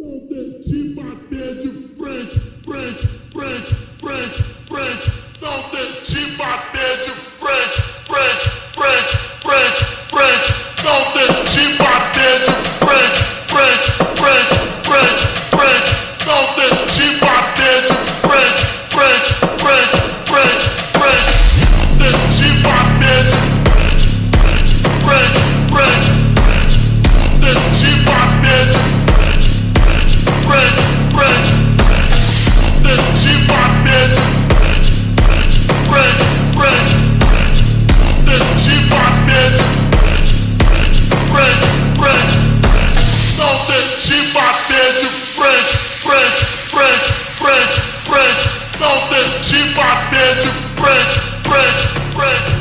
Não te bater de frente, frente, frente, frente, frente. Não te bater de frente, frente, frente, frente, frente. Não te bater de frente, frente, frente, frente, frente. Não te bater de frente, frente, frente, frente, frente. Não te bater de frente, frente, frente, frente, frente. Não te bater de frente, frente, frente, frente, frente. Não te bater de frente, frente, frente, frente, frente. Não te bater de frente, frente, frente, frente, frente. Não te bater de frente, frente, frente, frente, frente. Não te bater de frente, frente, frente.